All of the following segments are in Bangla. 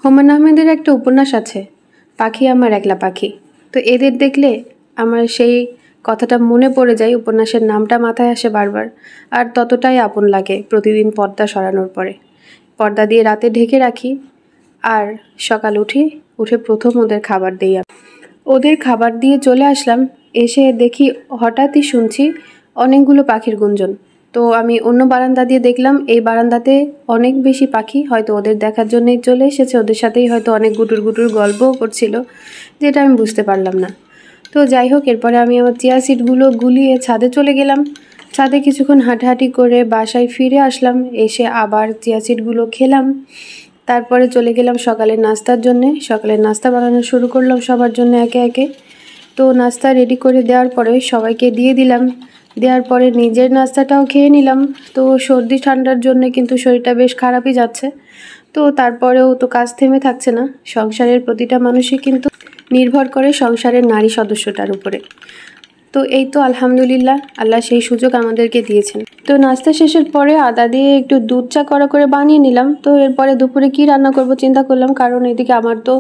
হুমায়ূন আহমেদের একটা উপন্যাস আছে, পাখি আমার একলা পাখি। তো এদের দেখলে আমার সেই কথাটা মনে পড়ে যায়, উপন্যাসের নামটা মাথায় আসে বারবার, আর ততটাই আপন লাগে প্রতিদিন পর্দা সরানোর পরে। পর্দা দিয়ে রাতে ঢেকে রাখি, আর সকাল উঠে প্রথম ওদের খাবার দিই আমি। ওদের খাবার দিয়ে চলে আসলাম, এসে দেখি হঠাৎই শুনছি অনেকগুলো পাখির গুঞ্জন। তো আমি অন্য বারান্দা দিয়ে দেখলাম, এই বারান্দাতে অনেক বেশি পাখি, হয়তো ওদের দেখার জন্যই চলে এসেছে, ওদের সাথেই হয়তো অনেক গুটুর গুটুর গল্পও করছিল, যেটা আমি বুঝতে পারলাম না। তো যাই হোক, এরপরে আমি আমার চিয়া সিডগুলো গুলিয়ে ছাদে চলে গেলাম। ছাদে কিছুক্ষণ হাঁটাহাঁটি করে বাসায় ফিরে আসলাম, এসে আবার চিয়া সিডগুলো খেলাম। তারপরে চলে গেলাম সকালের নাস্তার জন্যে। সকালের নাস্তা বানানো শুরু করলাম সবার জন্য একে একে। তো নাস্তা রেডি করে দেওয়ার পরে সবাইকে দিয়ে দিলাম। দেওয়ার পরে নিজের নাস্তাটাও খেয়ে নিলাম। তো সর্দি ঠান্ডার জন্য কিন্তু শরীরটা বেশ খারাপই যাচ্ছে। তো তারপরেও তো কাজ থেমে থাকছে না। সংসারের প্রতিটা মানুষই কিন্তু নির্ভর করে সংসারের নারী সদস্যটার উপরে। তো এই তো আলহামদুলিল্লাহ, আল্লাহ সেই সুযোগ আমাদেরকে দিয়েছেন। তো নাস্তা শেষের পরে আদা দিয়ে একটু দুধ চা করা করে বানিয়ে নিলাম। তো এরপরে দুপুরে কি রান্না করব চিন্তা করলাম, কারণ এদিকে আমার তো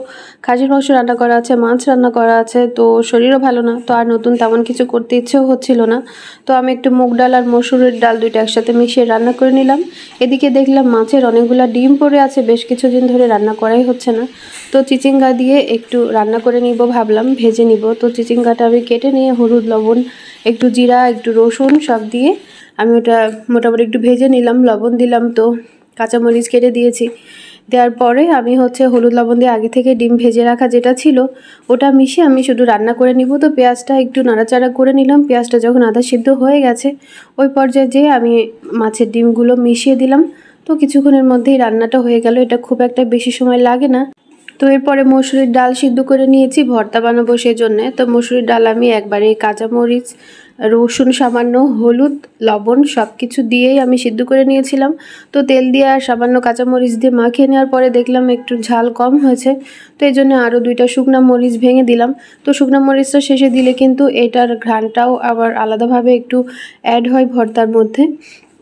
খাসির মাংস রান্না করা আছে, মাছ রান্না করা আছে, তো শরীরও ভালো না, তো আর নতুন তেমন কিছু করতে ইচ্ছেও হচ্ছিল না। তো আমি একটু মুগ ডাল আর মসুরের ডাল দুইটা একসাথে মিশিয়ে রান্না করে নিলাম। এদিকে দেখলাম মাছের অনেকগুলো ডিম পড়ে আছে, বেশ কিছুদিন ধরে রান্না করাই হচ্ছে না। তো চিচিঙ্গা দিয়ে একটু রান্না করে নিব ভাবলাম, ভেজে নিব। তো চিচিঙ্গাটা আমি কেটে নিয়ে হলুদ, লবণ, একটু জিরা, একটু রসুন সব দিয়ে আমি ওটা মোটামুটি একটু ভেজে নিলাম। লবণ দিলাম, তো কাঁচামরিচ কেটে দিয়েছি। দেওয়ার পরে আমি হলুদ লবণ দিয়ে আগে থেকে ডিম ভেজে রাখা যেটা ছিল ওটা মিশিয়ে আমি শুধু রান্না করে নিব। তো পেঁয়াজটা একটু নাড়াচাড়া করে নিলাম। পেঁয়াজটা যখন আধা সিদ্ধ হয়ে গেছে ওই পর্যায়ে যেয়ে আমি মাছের ডিমগুলো মিশিয়ে দিলাম। তো কিছুক্ষণের মধ্যেই রান্নাটা হয়ে গেল, এটা খুব একটা বেশি সময় লাগে না। তো এরপরে মসুরির ডাল সিদ্ধ করে নিয়েছি ভর্তা বানাবো সেই জন্যে। তো মসুরির ডাল আমি একবারে কাঁচামরিচ, রসুন, সামান্য হলুদ, লবণ সব কিছু দিয়েই আমি সিদ্ধ করে নিয়েছিলাম। তো তেল দিয়ে আর সামান্য কাঁচামরিচ দিয়ে মাখিয়ে নেওয়ার পরে দেখলাম একটু ঝাল কম হয়েছে, তো এই জন্য আরও 2টা শুকনো মরিচ ভেঙে দিলাম। তো শুকনো মরিচটা শেষে দিলে কিন্তু এটার ঘ্রাণটাও আবার আলাদাভাবে একটু অ্যাড হয় ভর্তার মধ্যে।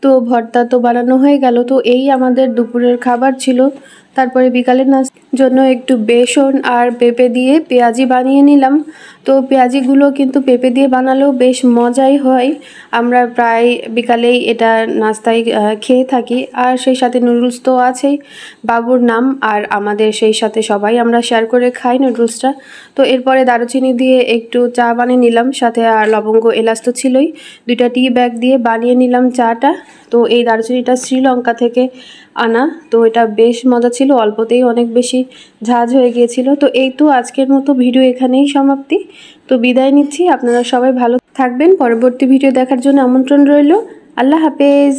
তো ভর্তা তো বানানো হয়ে গেল। তো এই আমাদের দুপুরের খাবার ছিল। তারপরে বিকালের নাস্তার জন্য একটু বেসন আর পেঁপে দিয়ে পেঁয়াজি বানিয়ে নিলাম। তো পেঁয়াজিগুলো কিন্তু পেঁপে দিয়ে বানালেও বেশ মজাই হয়। আমরা প্রায় বিকালেই এটা নাস্তায় খেয়ে থাকি, আর সেই সাথে নুডলস তো আছেই, বাবুর নাম আর আমাদের, সেই সাথে সবাই আমরা শেয়ার করে খাই নুডলসটা। তো এরপরে দারুচিনি দিয়ে একটু চা বানিয়ে নিলাম, সাথে আর লবঙ্গ, এলাচ তো ছিলই, 2টা টি ব্যাগ দিয়ে বানিয়ে নিলাম চাটা। তো এই দারুচিনিটা শ্রীলঙ্কা থেকে আনা, তো এটা বেশ মজা ছিল, অল্পতেই অনেক বেশি ঝাঁজ হয়ে গিয়েছিল। তো এই তো আজকের মতো ভিডিও এখানেই সমাপ্তি। তো বিদায় নিচ্ছি, আপনারা সবাই ভালো থাকবেন। পরবর্তী ভিডিও দেখার জন্য আমন্ত্রণ রইল। আল্লাহ হাফেজ।